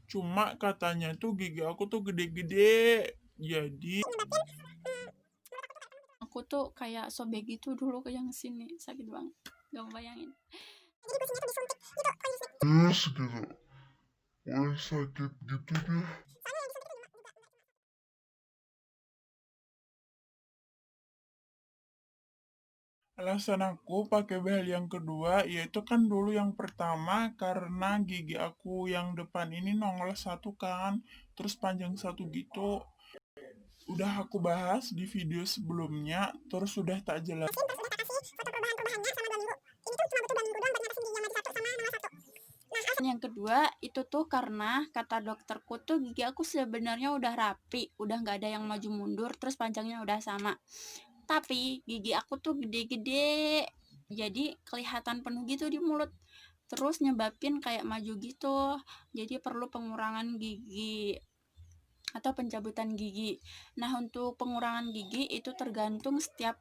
Cuma katanya tuh gigi aku tuh gede-gede. Jadi Aku tuh kayak sobek gitu dulu ke yang sini, sakit banget. Gak mau bayangin. Yes gitu. Wah sakit gitu deh. alasan aku pakai behel yang kedua yaitu kan dulu yang pertama karena gigi aku yang depan ini nongol satu kan, terus panjang satu gitu. Udah aku bahas di video sebelumnya, terus sudah tak jelas. Yang kedua itu tuh karena kata dokterku tuh gigi aku sebenarnya udah rapi, udah nggak ada yang maju mundur, terus panjangnya udah sama. Tapi gigi aku tuh gede-gede, jadi kelihatan penuh gitu di mulut. Terus nyebabin kayak maju gitu. Jadi perlu pengurangan gigi atau pencabutan gigi. Nah, untuk pengurangan gigi itu tergantung setiap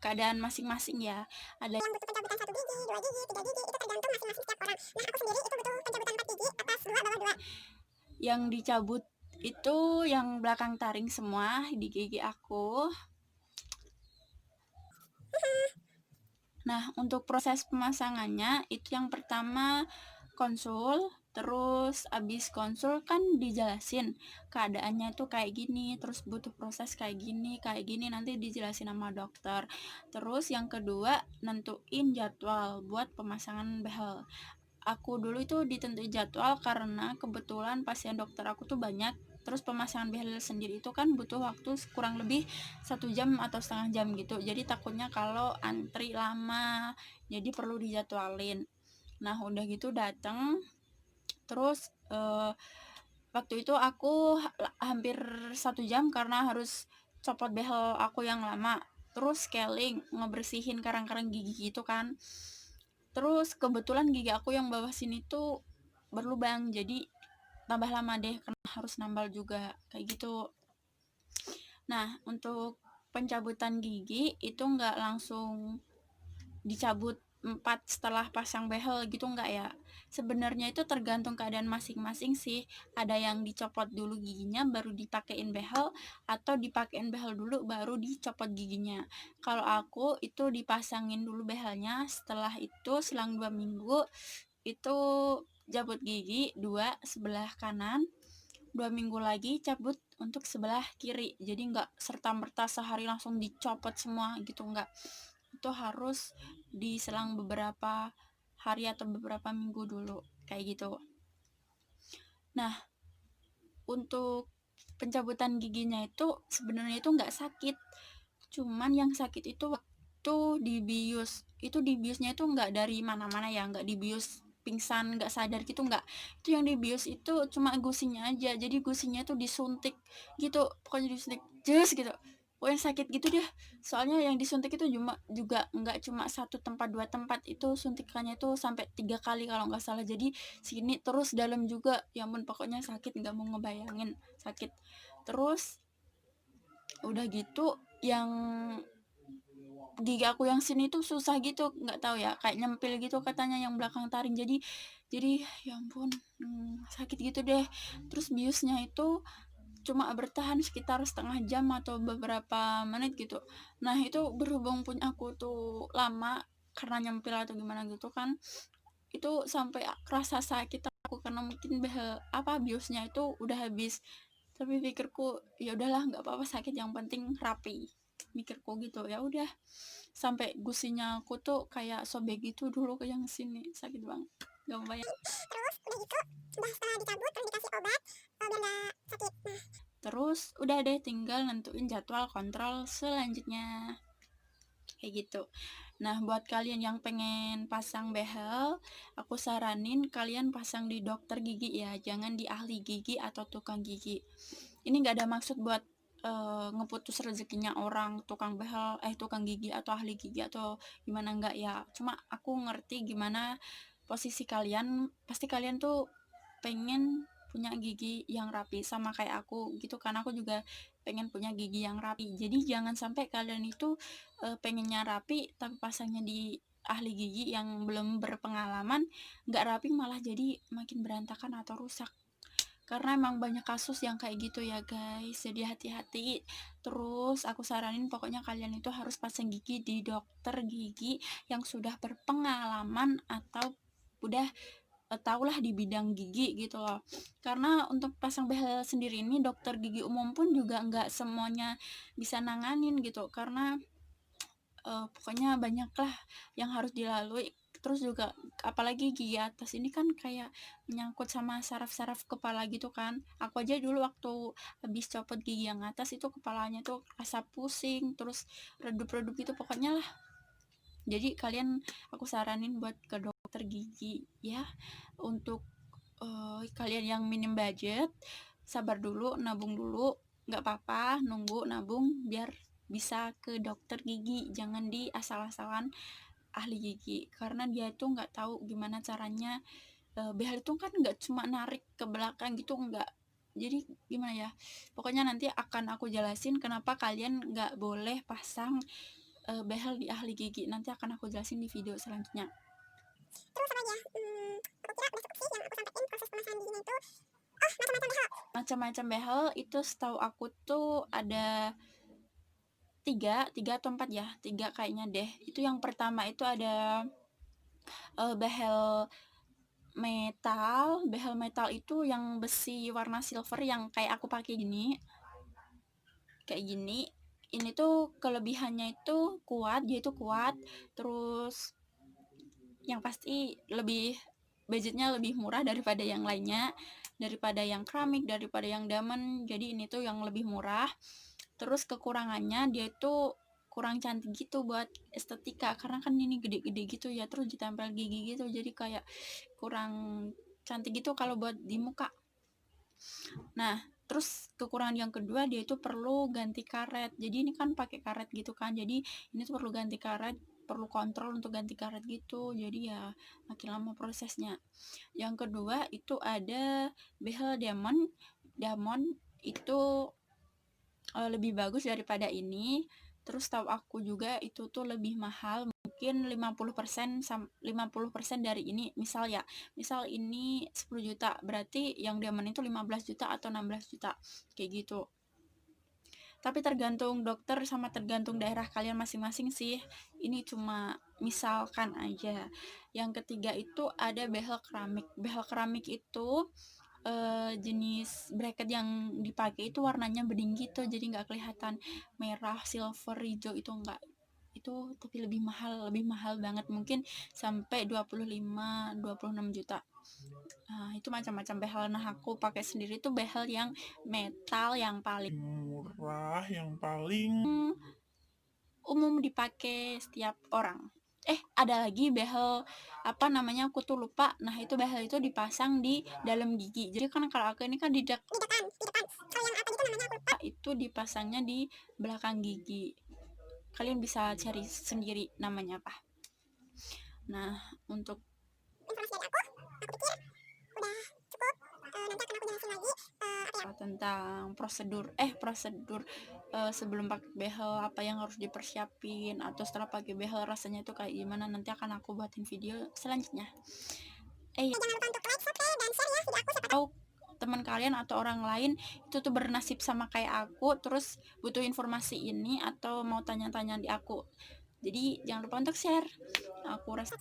keadaan masing-masing ya. Ada yang butuh pencabutan 1 gigi, 2 gigi, 3 gigi, itu tergantung masing-masing setiap orang. Nah, aku sendiri itu butuh pencabutan 4 gigi atas 2 bawah 2. Yang dicabut itu yang belakang taring semua di gigi aku. Nah, untuk proses pemasangannya itu yang pertama konsul, terus abis konsul kan dijelasin keadaannya itu kayak gini, terus butuh proses kayak gini, nanti dijelasin sama dokter. Terus yang kedua nentuin jadwal buat pemasangan behel. Aku dulu itu ditentuin jadwal karena kebetulan pasien dokter aku tuh banyak. Terus pemasangan behel sendiri itu kan butuh waktu kurang lebih 1 jam atau setengah jam gitu. Jadi takutnya kalau antri lama, jadi perlu dijadwalin. Nah udah gitu dateng, terus waktu itu aku hampir 1 jam karena harus copot behel aku yang lama, terus scaling, ngebersihin karang-karang gigi gitu kan. Terus kebetulan gigi aku yang bawah sini tuh berlubang, jadi tambah lama deh karena harus nambal juga kayak gitu. Nah untuk pencabutan gigi itu nggak langsung dicabut 4 setelah pasang behel gitu, enggak ya. Sebenarnya itu tergantung keadaan masing-masing sih. Ada yang dicopot dulu giginya baru dipakein behel, atau dipakein behel dulu baru dicopot giginya. Kalau aku itu dipasangin dulu behelnya, setelah itu selang 2 minggu itu cabut gigi 2 sebelah kanan, 2 minggu lagi cabut untuk sebelah kiri. Jadi enggak serta-merta sehari langsung dicopot semua gitu, enggak. Itu harus diselang beberapa hari atau beberapa minggu dulu kayak gitu. Nah untuk pencabutan giginya itu sebenarnya itu nggak sakit, cuman yang sakit itu waktu dibius. Itu dibiusnya itu nggak dari mana-mana ya, nggak dibius pingsan nggak sadar gitu, nggak. Itu yang dibius itu cuma gusinya aja, jadi gusinya tuh disuntik gitu, pokoknya disuntik jus gitu, pokoknya sakit gitu deh. Soalnya yang disuntik itu juga nggak cuma 1 tempat 2 tempat, itu suntikannya tuh sampai 3 kali kalau nggak salah. Jadi sini terus dalam juga, ya ampun pokoknya sakit, nggak mau ngebayangin sakit. Terus udah gitu yang gigi aku yang sini tuh susah gitu, nggak tahu ya, kayak nyempil gitu katanya yang belakang taring. Jadi ya ampun, sakit gitu deh. Terus biusnya itu cuma bertahan sekitar setengah jam atau beberapa menit gitu. Nah itu berhubung punya aku tuh lama karena nyempil atau gimana gitu kan, itu sampai kerasa sakit aku karena mungkin biusnya itu udah habis. Tapi pikirku ya udahlah nggak apa-apa, sakit yang penting rapi, mikirku gitu. Ya udah, sampai gusinya aku tuh kayak sobek gitu dulu ke yang sini, sakit banget, gak mau bayang. Terus udah gitu, udah setelah dicabut terus dikasih obat biar gak sakit. Terus udah deh tinggal nentuin jadwal kontrol selanjutnya kayak gitu. Nah buat kalian yang pengen pasang behel, aku saranin kalian pasang di dokter gigi ya, jangan di ahli gigi atau tukang gigi. Ini gak ada maksud buat ngeputus rezekinya orang tukang behel, tukang gigi atau ahli gigi atau gimana, enggak ya. Cuma aku ngerti gimana posisi kalian, pasti kalian tuh pengen punya gigi yang rapi sama kayak aku gitu kan. Aku juga pengen punya gigi yang rapi. Jadi jangan sampai kalian itu pengennya rapi tapi pasangnya di ahli gigi yang belum berpengalaman, nggak rapi malah jadi makin berantakan atau rusak karena emang banyak kasus yang kayak gitu ya guys, jadi hati-hati. Terus aku saranin pokoknya kalian itu harus pasang gigi di dokter gigi yang sudah berpengalaman atau udah tahulah di bidang gigi gitu loh. Karena untuk pasang behel sendiri ini dokter gigi umum pun juga nggak semuanya bisa nanganin gitu, karena pokoknya banyak lah yang harus dilalui. Terus juga apalagi gigi atas ini kan kayak menyangkut sama saraf-saraf kepala gitu kan. Aku aja dulu waktu habis copot gigi yang atas itu kepalanya tuh rasa pusing, terus redup-redup gitu pokoknya lah. Jadi kalian aku saranin buat ke dokter gigi ya. Untuk kalian yang minim budget, sabar dulu, nabung dulu, nggak apa-apa nunggu nabung biar bisa ke dokter gigi. Jangan di asal-asalan ahli gigi, karena dia itu nggak tahu gimana caranya. Behel itu kan nggak cuma narik ke belakang gitu, nggak. Jadi gimana ya, pokoknya nanti akan aku jelasin kenapa kalian nggak boleh pasang behel di ahli gigi. Nanti akan aku jelasin di video selanjutnya. Terus apa aja? Aku kira udah cukup sih yang aku sampaikan proses pemasangan giginya itu. Oh, macam-macam behel. Macam-macam behel itu setahu aku tuh ada tiga atau empat ya, tiga kayaknya deh. Itu yang pertama itu ada behel metal. Behel metal itu yang besi warna silver yang kayak aku pakai gini, kayak gini. Ini tuh kelebihannya itu kuat, dia itu kuat. Terus yang pasti lebih budgetnya lebih murah daripada yang lainnya, daripada yang keramik, daripada yang diamond. Jadi ini tuh yang lebih murah. Terus kekurangannya dia itu kurang cantik gitu buat estetika, karena kan ini gede-gede gitu ya, terus ditempel gigi gitu, jadi kayak kurang cantik gitu kalau buat di muka. Nah, terus kekurangan yang kedua dia itu perlu ganti karet. Jadi ini kan pakai karet gitu kan, jadi ini tuh perlu ganti karet, perlu kontrol untuk ganti karet gitu, jadi ya makin lama prosesnya. Yang kedua itu ada behel diamond itu lebih bagus daripada ini. Terus tahu aku juga itu tuh lebih mahal, mungkin 50% dari ini. Misal ini 10 juta, berarti yang diamond itu 15 juta atau 16 juta kayak gitu. Tapi tergantung dokter sama tergantung daerah kalian masing-masing sih. Ini cuma misalkan aja. Yang ketiga itu ada behel keramik. Behel keramik itu jenis bracket yang dipakai itu warnanya bening gitu, jadi nggak kelihatan merah, silver, hijau, itu enggak. Itu tapi lebih mahal banget, mungkin sampai 25-26 juta. Nah, itu macam-macam behel. Nah, aku pakai sendiri tuh behel yang metal yang paling Murah, yang paling umum dipakai setiap orang. Ada lagi behel apa namanya, aku tuh lupa. Nah, itu behel itu dipasang di dalam gigi. Jadi kan kalau aku ini kan Di depan. Kalau yang apa gitu namanya aku lupa. itu dipasangnya di belakang gigi. Kalian bisa cari sendiri namanya apa. Nah, untuk Informasi dari aku pikir udah cukup. Nanti akan aku jelasin lagi apa ya? tentang prosedur sebelum pakai behel, apa yang harus dipersiapin, atau setelah pakai behel rasanya itu kayak gimana, nanti akan aku buatin video selanjutnya. Jangan lupa untuk like, subscribe, dan share ya video aku. Atau teman kalian atau orang lain itu tuh bernasib sama kayak aku, terus butuh informasi ini atau mau tanya-tanya di aku, jadi jangan lupa untuk share. Aku rasa